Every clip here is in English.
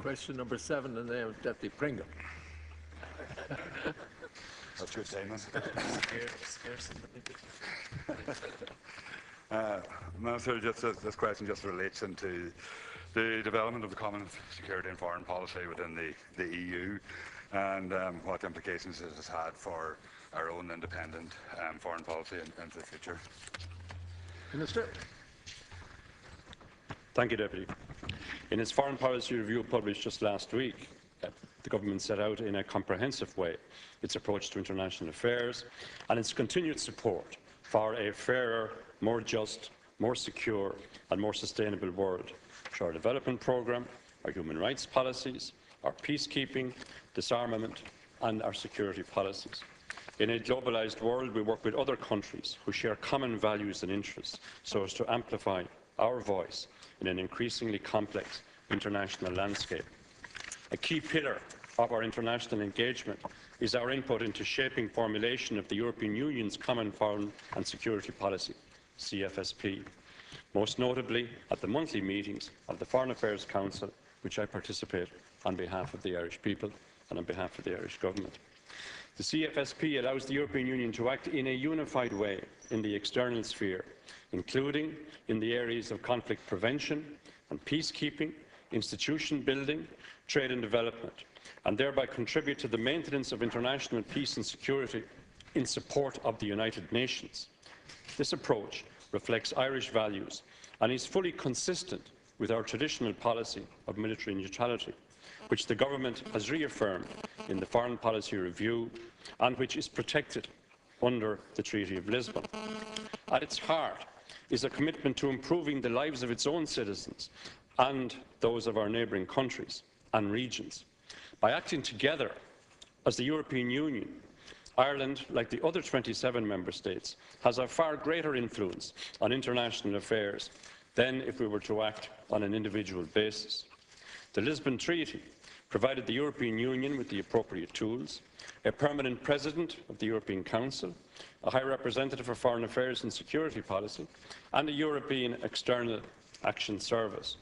Question number 7, in the name of Deputy Pringle. That's good, Simon. Minister, this question just relates into the development of the common security and foreign policy within the EU and what implications it has had for our own independent foreign policy into the future. Minister. Thank you, Deputy. In its foreign policy review published just last week, the government set out in a comprehensive way its approach to international affairs and its continued support for a fairer, more just, more secure and more sustainable world through our development programme, our human rights policies, our peacekeeping, disarmament and our security policies. In a globalised world, we work with other countries who share common values and interests so as to amplify our voice in an increasingly complex international landscape. A key pillar of our international engagement is our input into shaping formulation of the European Union's Common Foreign and Security Policy, CFSP, most notably at the monthly meetings of the Foreign Affairs Council, which I participate on behalf of the Irish people and on behalf of the Irish Government. The CFSP allows the European Union to act in a unified way in the external sphere, including in the areas of conflict prevention and peacekeeping, institution building, trade and development, and thereby contribute to the maintenance of international peace and security in support of the United Nations. This approach reflects Irish values and is fully consistent with our traditional policy of military neutrality, which the Government has reaffirmed in the Foreign Policy Review and which is protected under the Treaty of Lisbon. At its heart is a commitment to improving the lives of its own citizens and those of our neighbouring countries and regions. By acting together as the European Union, Ireland, like the other 27 member states, has a far greater influence on international affairs than if we were to act on an individual basis. The Lisbon Treaty provided the European Union with the appropriate tools, a permanent president of the European Council, a High Representative for Foreign Affairs and Security Policy, and a European External Action Service.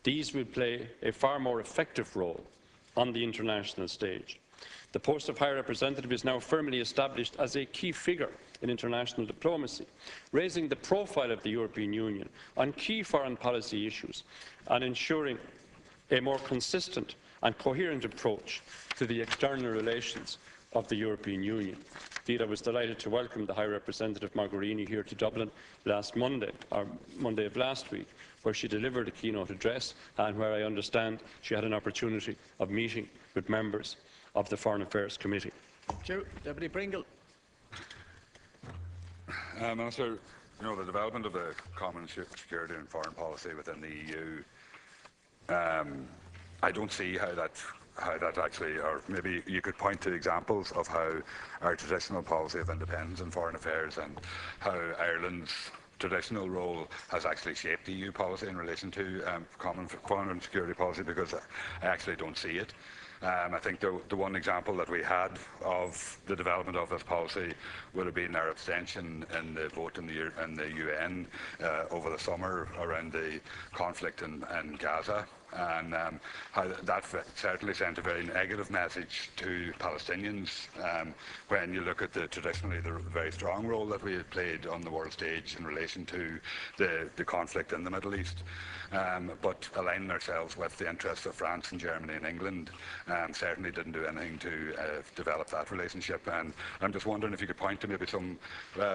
These will play a far more effective role on the international stage. The post of High Representative is now firmly established as a key figure in international diplomacy, raising the profile of the European Union on key foreign policy issues and ensuring a more consistent and coherent approach to the external relations of the European Union. Indeed, I was delighted to welcome the High Representative Mogherini here to Dublin last Monday, or Monday of last week, where she delivered a keynote address and where I understand she had an opportunity of meeting with members of the Foreign Affairs Committee. Deputy Pringle. Minister, the development of the common security and foreign policy within the EU, I don't see how that actually, or maybe you could point to examples of how our traditional policy of independence in foreign affairs and how Ireland's traditional role has actually shaped EU policy in relation to common foreign and security policy, because I actually don't see it. I think the one example that we had of the development of this policy would have been our abstention in the vote in the UN over the summer around the conflict in Gaza, and how that certainly sent a very negative message to Palestinians when you look at traditionally the very strong role that we had played on the world stage in relation to the conflict in the Middle East. But aligning ourselves with the interests of France and Germany and England certainly didn't do anything to develop that relationship. And I'm just wondering if you could point to maybe some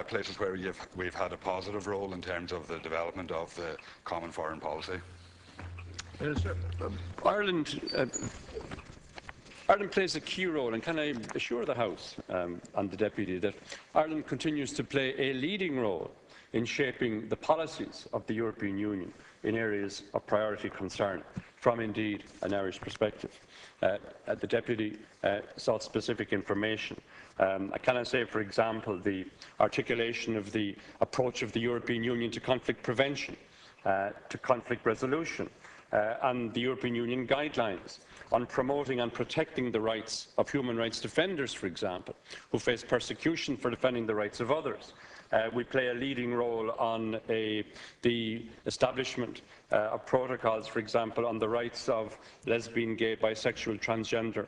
places where we've had a positive role in terms of the development of the common foreign policy. Ireland plays a key role, and can I assure the House and the Deputy that Ireland continues to play a leading role in shaping the policies of the European Union in areas of priority concern, from indeed an Irish perspective. The Deputy sought specific information. I cannot say, for example, the articulation of the approach of the European Union to conflict prevention, to conflict resolution, and the European Union guidelines on promoting and protecting the rights of human rights defenders, for example, who face persecution for defending the rights of others. We play a leading role on the establishment of protocols, for example, on the rights of lesbian, gay, bisexual, transgender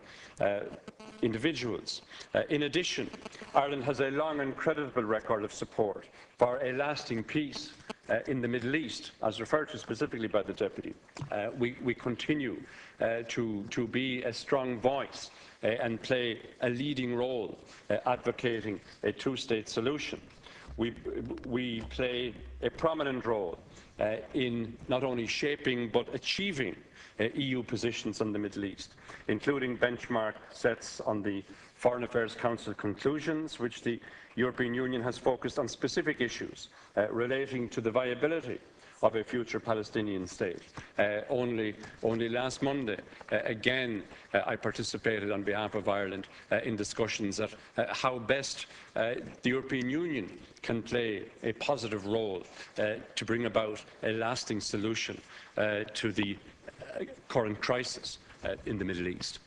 individuals. In addition, Ireland has a long and credible record of support for a lasting peace in the Middle East, as referred to specifically by the Deputy. We continue to be a strong voice and play a leading role advocating a two-state solution. We play a prominent role in not only shaping but achieving EU positions on the Middle East, including benchmark sets on the Foreign Affairs Council conclusions, which the European Union has focused on specific issues relating to the viability of a future Palestinian state. Only last Monday, again, I participated on behalf of Ireland in discussions at how best the European Union can play a positive role to bring about a lasting solution to the current crisis in the Middle East.